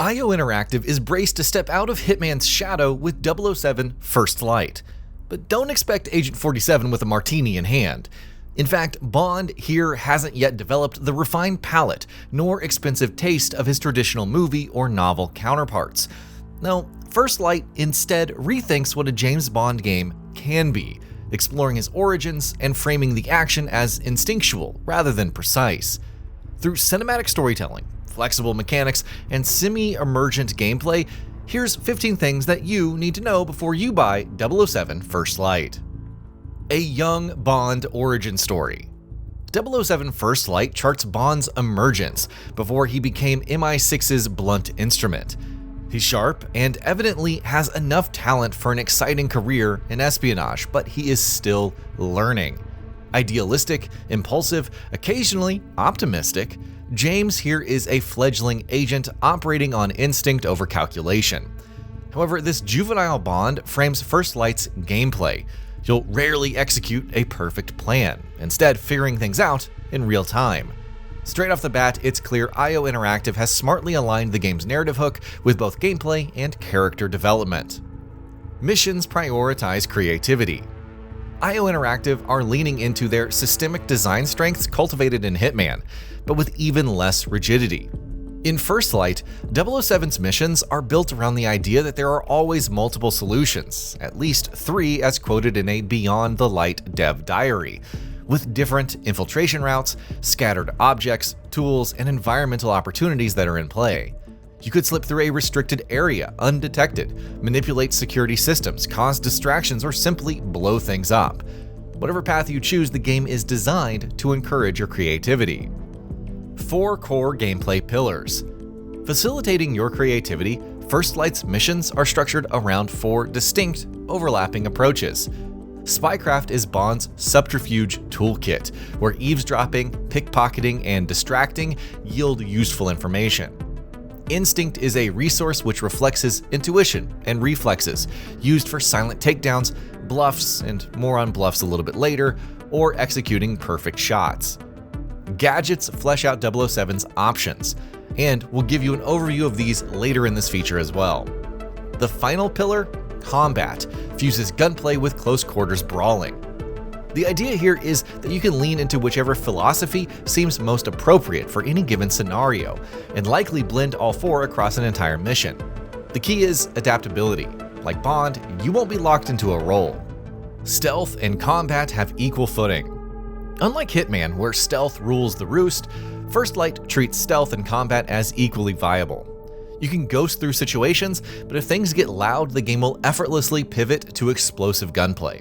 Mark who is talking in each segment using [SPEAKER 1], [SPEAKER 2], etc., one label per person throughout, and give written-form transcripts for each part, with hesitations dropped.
[SPEAKER 1] IO Interactive is braced to step out of Hitman's shadow with 007 First Light. But don't expect Agent 47 with a martini in hand. In fact, Bond here hasn't yet developed the refined palate nor expensive taste of his traditional movie or novel counterparts. No, First Light instead rethinks what a James Bond game can be, exploring his origins and framing the action as instinctual rather than precise. Through cinematic storytelling, flexible mechanics, and semi-emergent gameplay, here's 15 things that you need to know before you buy 007 First Light. A young Bond origin story. 007 First Light charts Bond's emergence before he became MI6's blunt instrument. He's sharp and evidently has enough talent for an exciting career in espionage, but he is still learning. Idealistic, impulsive, occasionally optimistic, James here is a fledgling agent operating on instinct over calculation. However, this juvenile Bond frames First Light's gameplay. You'll rarely execute a perfect plan, instead figuring things out in real time. Straight off the bat, it's clear IO Interactive has smartly aligned the game's narrative hook with both gameplay and character development. Missions prioritize creativity. IO Interactive are leaning into their systemic design strengths cultivated in Hitman, but with even less rigidity. In First Light, 007's missions are built around the idea that there are always multiple solutions, at least 3 as quoted in a Beyond the Light dev diary, with different infiltration routes, scattered objects, tools, and environmental opportunities that are in play. You could slip through a restricted area undetected, manipulate security systems, cause distractions, or simply blow things up. Whatever path you choose, the game is designed to encourage your creativity. 4 core gameplay pillars. Facilitating your creativity, First Light's missions are structured around 4 distinct, overlapping approaches. Spycraft is Bond's subterfuge toolkit, where eavesdropping, pickpocketing, and distracting yield useful information. Instinct is a resource which reflects his intuition and reflexes, used for silent takedowns, bluffs, and more on bluffs a little bit later, or executing perfect shots. Gadgets flesh out 007's options, and we'll give you an overview of these later in this feature as well. The final pillar, combat, fuses gunplay with close quarters brawling. The idea here is that you can lean into whichever philosophy seems most appropriate for any given scenario, and likely blend all 4 across an entire mission. The key is adaptability. Like Bond, you won't be locked into a role. Stealth and combat have equal footing. Unlike Hitman, where stealth rules the roost, First Light treats stealth and combat as equally viable. You can ghost through situations, but if things get loud, the game will effortlessly pivot to explosive gunplay.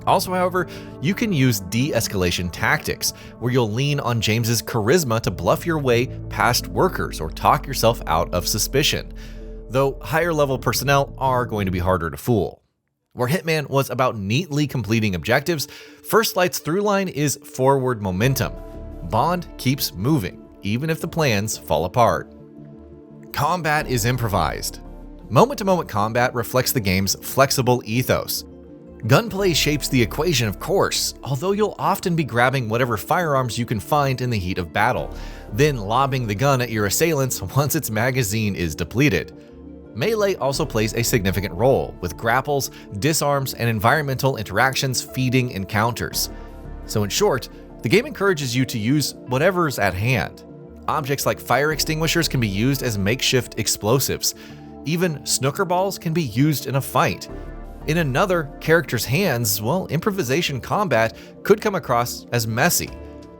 [SPEAKER 1] Also, however, you can use de-escalation tactics, where you'll lean on James's charisma to bluff your way past workers or talk yourself out of suspicion, though higher level personnel are going to be harder to fool. Where Hitman was about neatly completing objectives, First Light's through line is forward momentum. Bond keeps moving, even if the plans fall apart. Combat is improvised. Moment-to-moment combat reflects the game's flexible ethos. Gunplay shapes the equation, of course, although you'll often be grabbing whatever firearms you can find in the heat of battle, then lobbing the gun at your assailants once its magazine is depleted. Melee also plays a significant role, with grapples, disarms, and environmental interactions feeding encounters. So in short, the game encourages you to use whatever's at hand. Objects like fire extinguishers can be used as makeshift explosives. Even snooker balls can be used in a fight. In another character's hands, well, improvisation combat could come across as messy.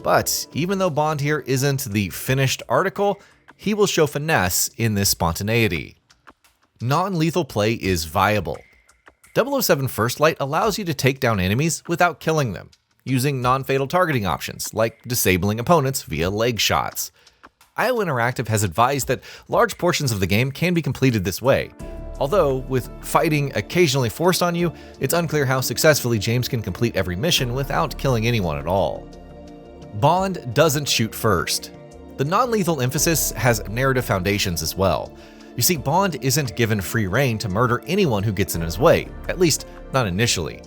[SPEAKER 1] But even though Bond here isn't the finished article, he will show finesse in this spontaneity. Non-lethal play is viable. 007 First Light allows you to take down enemies without killing them, using non-fatal targeting options like disabling opponents via leg shots. IO Interactive has advised that large portions of the game can be completed this way, although with fighting occasionally forced on you, it's unclear how successfully James can complete every mission without killing anyone at all. Bond doesn't shoot first. The non-lethal emphasis has narrative foundations as well. You see, Bond isn't given free rein to murder anyone who gets in his way, at least not initially.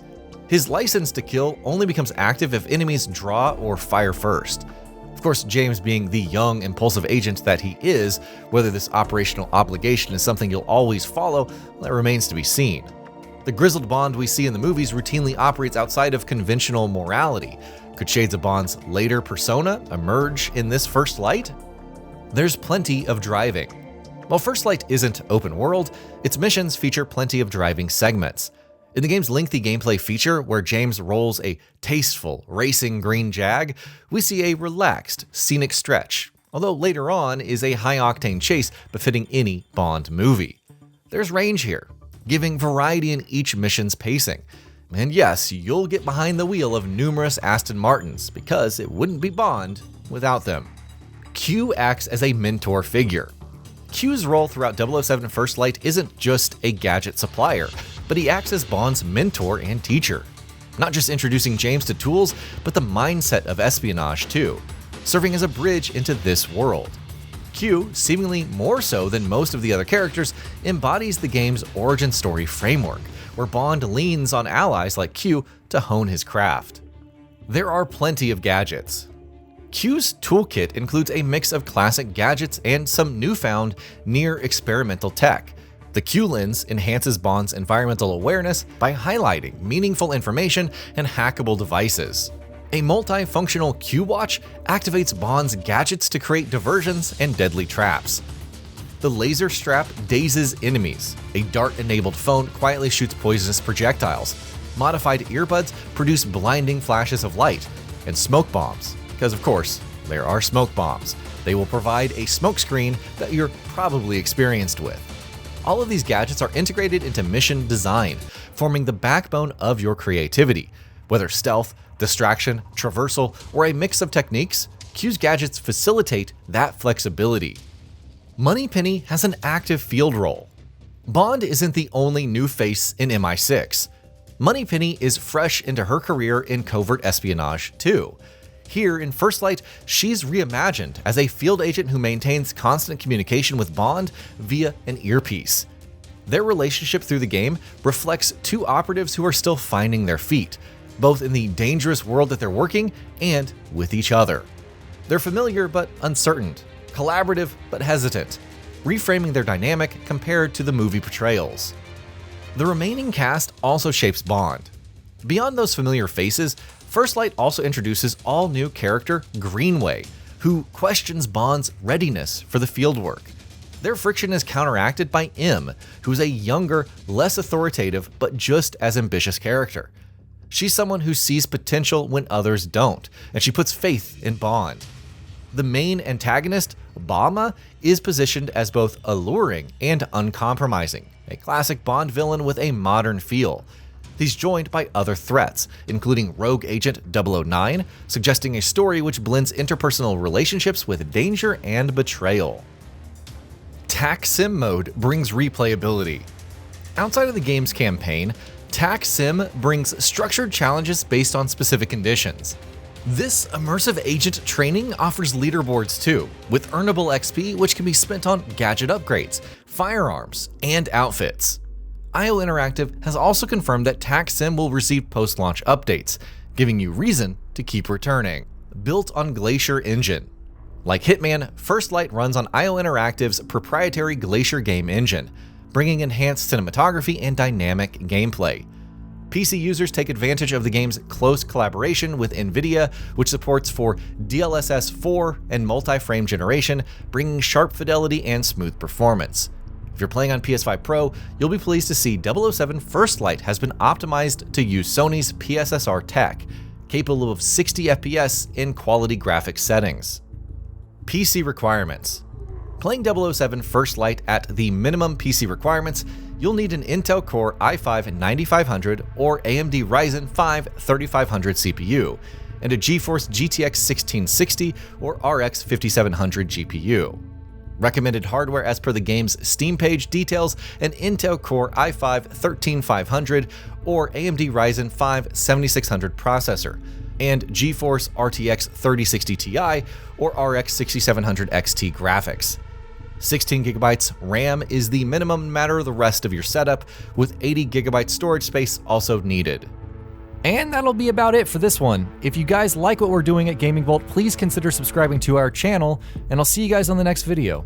[SPEAKER 1] His license to kill only becomes active if enemies draw or fire first. Of course, James being the young, impulsive agent that he is, whether this operational obligation is something you'll always follow, well, that remains to be seen. The grizzled Bond we see in the movies routinely operates outside of conventional morality. Could shades of Bond's later persona emerge in this First Light? There's plenty of driving. While First Light isn't open world, its missions feature plenty of driving segments. In the game's lengthy gameplay feature, where James rolls a tasteful, racing green Jag, we see a relaxed, scenic stretch, although later on is a high-octane chase befitting any Bond movie. There's range here, giving variety in each mission's pacing. And yes, you'll get behind the wheel of numerous Aston Martins, because it wouldn't be Bond without them. Q acts as a mentor figure. Q's role throughout 007 First Light isn't just a gadget supplier, but he acts as Bond's mentor and teacher. Not just introducing James to tools, but the mindset of espionage too, serving as a bridge into this world. Q, seemingly more so than most of the other characters, embodies the game's origin story framework, where Bond leans on allies like Q to hone his craft. There are plenty of gadgets. Q's toolkit includes a mix of classic gadgets and some newfound, near-experimental tech. The Q lens enhances Bond's environmental awareness by highlighting meaningful information and hackable devices. A multifunctional Q watch activates Bond's gadgets to create diversions and deadly traps. The laser strap dazes enemies. A dart-enabled phone quietly shoots poisonous projectiles. Modified earbuds produce blinding flashes of light. And smoke bombs, because of course, there are smoke bombs. They will provide a smoke screen that you're probably experienced with. All of these gadgets are integrated into mission design, forming the backbone of your creativity. Whether stealth, distraction, traversal, or a mix of techniques, Q's gadgets facilitate that flexibility. Moneypenny has an active field role. Bond isn't the only new face in MI6. Moneypenny is fresh into her career in covert espionage too. Here in First Light, she's reimagined as a field agent who maintains constant communication with Bond via an earpiece. Their relationship through the game reflects two operatives who are still finding their feet, both in the dangerous world that they're working and with each other. They're familiar but uncertain, collaborative but hesitant, reframing their dynamic compared to the movie portrayals. The remaining cast also shapes Bond. Beyond those familiar faces, First Light also introduces all-new character Greenway, who questions Bond's readiness for the fieldwork. Their friction is counteracted by M, who's a younger, less authoritative, but just as ambitious character. She's someone who sees potential when others don't, and she puts faith in Bond. The main antagonist, Bama, is positioned as both alluring and uncompromising, a classic Bond villain with a modern feel. He's joined by other threats, including rogue agent 009, suggesting a story which blends interpersonal relationships with danger and betrayal. Tac Sim mode brings replayability. Outside of the game's campaign, Tac Sim brings structured challenges based on specific conditions. This immersive agent training offers leaderboards too, with earnable XP which can be spent on gadget upgrades, firearms, and outfits. IO Interactive has also confirmed that Tac Sim will receive post-launch updates, giving you reason to keep returning. Built on Glacier Engine. Like Hitman, First Light runs on IO Interactive's proprietary Glacier game engine, bringing enhanced cinematography and dynamic gameplay. PC users take advantage of the game's close collaboration with NVIDIA, which supports for DLSS 4 and multi-frame generation, bringing sharp fidelity and smooth performance. If you're playing on PS5 Pro, you'll be pleased to see 007 First Light has been optimized to use Sony's PSSR tech, capable of 60 FPS in quality graphics settings. PC requirements. Playing 007 First Light at the minimum PC requirements, you'll need an Intel Core i5-9500 or AMD Ryzen 5 3500 CPU, and a GeForce GTX 1660 or RX 5700 GPU. Recommended hardware as per the game's Steam page details an Intel Core i5 13500 or AMD Ryzen 5 7600 processor, and GeForce RTX 3060 Ti or RX 6700 XT graphics. 16GB RAM is the minimum no matter the rest of your setup, with 80GB storage space also needed.
[SPEAKER 2] And that'll be about it for this one. If you guys like what we're doing at GamingBolt, please consider subscribing to our channel, and I'll see you guys on the next video.